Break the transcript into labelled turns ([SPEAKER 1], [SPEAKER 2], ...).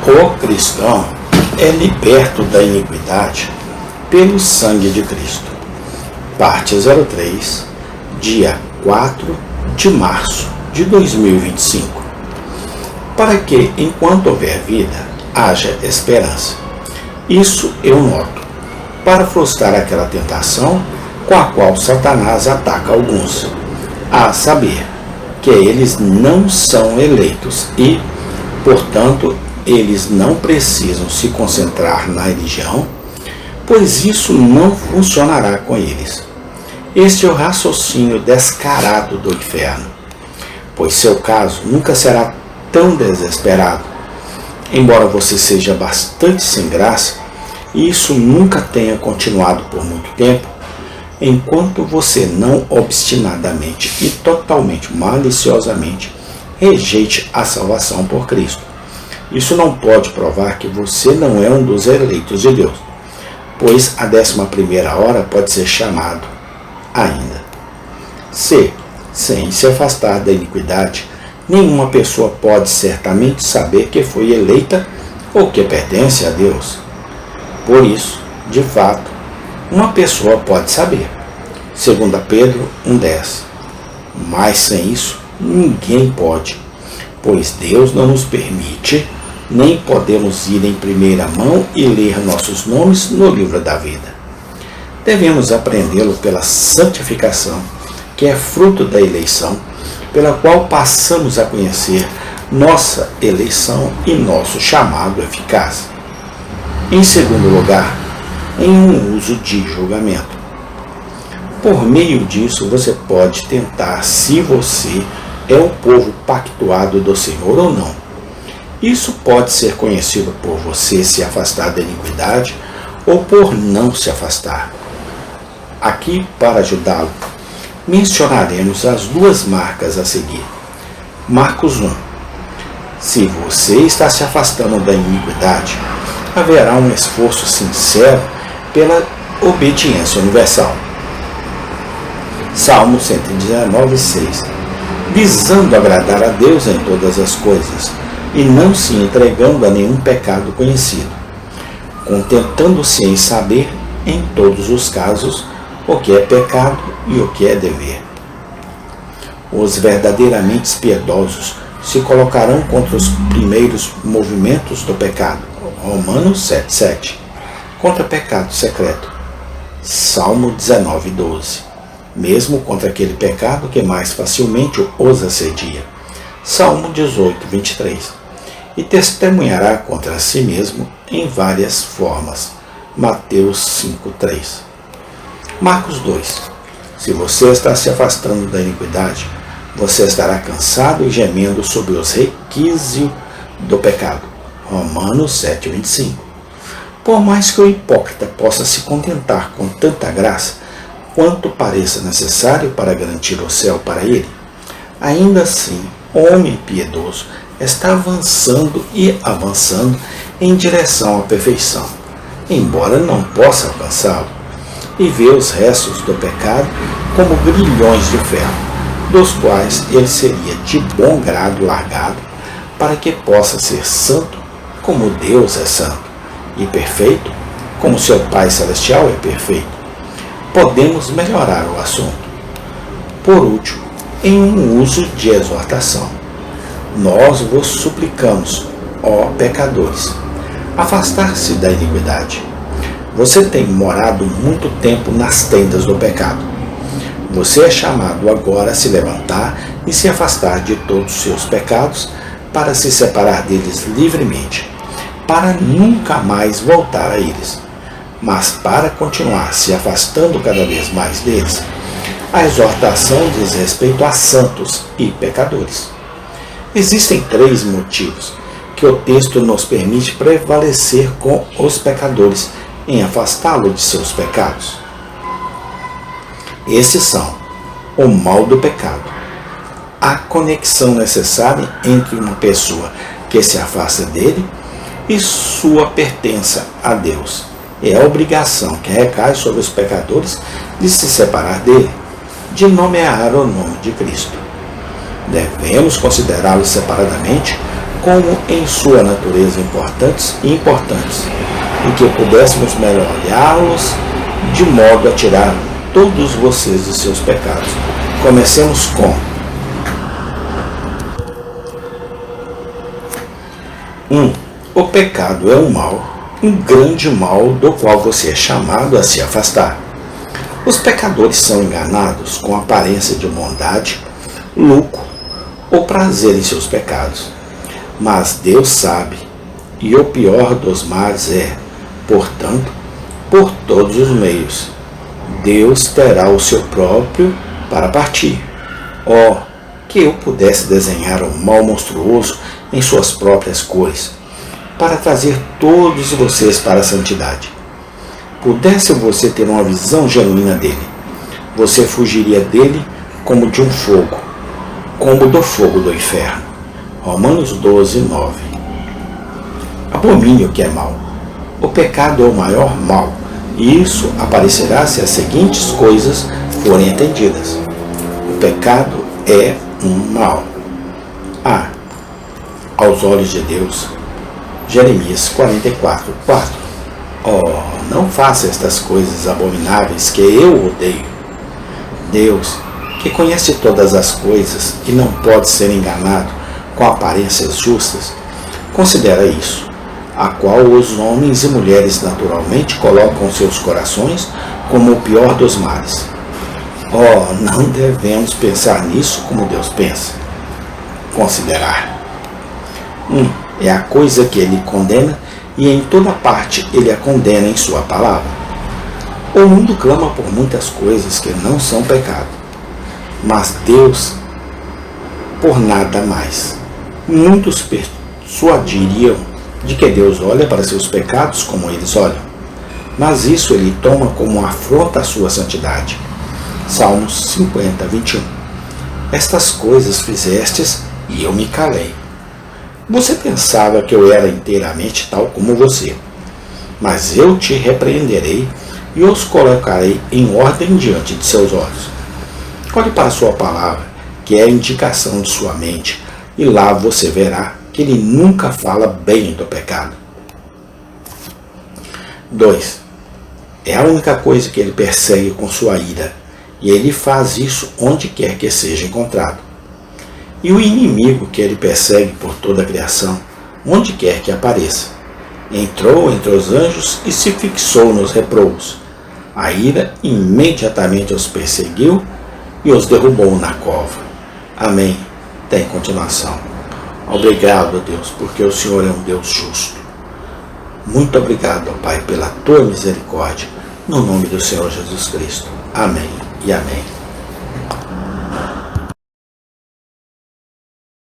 [SPEAKER 1] O cristão é liberto da iniquidade pelo sangue de Cristo. Parte 03, dia 4 de março de 2025. Para que, enquanto houver vida, haja esperança. Isso eu noto, para frustrar aquela tentação com a qual Satanás ataca alguns, a saber, que eles não são eleitos e, portanto, eles não precisam se concentrar na religião, pois isso não funcionará com eles. Este é o raciocínio descarado do inferno, pois seu caso nunca será tão desesperado. Embora você seja bastante sem graça, e isso nunca tenha continuado por muito tempo, enquanto você não obstinadamente e totalmente maliciosamente rejeite a salvação por Cristo. Isso não pode provar que você não é um dos eleitos de Deus, pois a 11ª hora pode ser chamado ainda. Se, sem se afastar da iniquidade, nenhuma pessoa pode certamente saber que foi eleita ou que pertence a Deus. Por isso, de fato, uma pessoa pode saber. 2 Pedro 1,10. Mas sem isso, ninguém pode, pois Deus não nos permite, nem podemos ir em primeira mão e ler nossos nomes no livro da vida. Devemos aprendê-lo pela santificação, que é fruto da eleição, pela qual passamos a conhecer nossa eleição e nosso chamado eficaz. Em segundo lugar, em um uso de julgamento. Por meio disso, você pode tentar se você é o povo pactuado do Senhor ou não. Isso pode ser conhecido por você se afastar da iniquidade ou por não se afastar. Aqui, para ajudá-lo, mencionaremos as duas marcas a seguir. Marcos 1. Se você está se afastando da iniquidade, haverá um esforço sincero pela obediência universal. Salmo 119:6. Visando agradar a Deus em todas as coisas, e não se entregando a nenhum pecado conhecido, contentando-se em saber, em todos os casos, o que é pecado e o que é dever. Os verdadeiramente piedosos se colocarão contra os primeiros movimentos do pecado. Romanos 7,7. Contra pecado secreto. Salmo 19,12. Mesmo contra aquele pecado que mais facilmente os assedia. Salmo 18,23. E testemunhará contra si mesmo em várias formas. Mateus 5,3. Marcos 2. Se você está se afastando da iniquidade, você estará cansado e gemendo sobre os requisitos do pecado. Romanos 7,25. Por mais que o hipócrita possa se contentar com tanta graça, quanto pareça necessário para garantir o céu para ele, ainda assim, o homem piedoso está avançando e avançando em direção à perfeição, embora não possa alcançá-lo, e vê os restos do pecado como grilhões de ferro, dos quais ele seria de bom grado largado, para que possa ser santo como Deus é santo, e perfeito como seu Pai Celestial é perfeito. Podemos melhorar o assunto. Por último, em um uso de exortação. Nós vos suplicamos, ó pecadores, afastar-se da iniquidade. Você tem morado muito tempo nas tendas do pecado. Você é chamado agora a se levantar e se afastar de todos os seus pecados para se separar deles livremente, para nunca mais voltar a eles. Mas para continuar se afastando cada vez mais deles, a exortação diz respeito a santos e pecadores. Existem 3 motivos que o texto nos permite prevalecer com os pecadores em afastá-lo de seus pecados. Esses são o mal do pecado, a conexão necessária entre uma pessoa que se afasta dele e sua pertença a Deus. É a obrigação que recai sobre os pecadores de se separar dele, de nomear o nome de Cristo. Devemos considerá-los separadamente como em sua natureza importantes e importantes, e que pudéssemos melhor olhá-los de modo a tirar todos vocês de seus pecados. Comecemos com 1. O pecado é um mal, um grande mal do qual você é chamado a se afastar. Os pecadores são enganados com aparência de bondade, lucro ou prazer em seus pecados. Mas Deus sabe, e o pior dos males é, portanto, por todos os meios. Deus terá o seu próprio para partir. Oh, que eu pudesse desenhar um mal monstruoso em suas próprias cores, para trazer todos vocês para a santidade. Pudesse você ter uma visão genuína dele, você fugiria dele como de um fogo, como do fogo do inferno. Romanos 12, 9. Abomine o que é mal. O pecado é o maior mal, e isso aparecerá se as seguintes coisas forem entendidas. O pecado é um mal. A. Aos olhos de Deus. Jeremias 44, 4. Oh, não faça estas coisas abomináveis que eu odeio. Deus, que conhece todas as coisas e não pode ser enganado com aparências justas, considera isso, a qual os homens e mulheres naturalmente colocam seus corações como o pior dos males. Oh, não devemos pensar nisso como Deus pensa. Considerar. 1. É a coisa que ele condena, e em toda parte ele a condena em sua palavra. O mundo clama por muitas coisas que não são pecado, mas Deus por nada mais. Muitos persuadiriam de que Deus olha para seus pecados como eles olham, mas isso ele toma como uma afronta à sua santidade. Salmos 50, 21. Estas coisas fizestes e eu me calei. Você pensava que eu era inteiramente tal como você, mas eu te repreenderei e os colocarei em ordem diante de seus olhos. Olhe para a sua palavra, que é a indicação de sua mente, e lá você verá que ele nunca fala bem do pecado. 2. É a única coisa que ele persegue com sua ira, e ele faz isso onde quer que seja encontrado. E o inimigo que ele persegue por toda a criação, onde quer que apareça. Entrou entre os anjos e se fixou nos reprobos. A ira imediatamente os perseguiu e os derrubou na cova. Amém. Tem continuação. Obrigado, Deus, porque o Senhor é um Deus justo. Muito obrigado, Pai, pela tua misericórdia, no nome do Senhor Jesus Cristo. Amém e amém.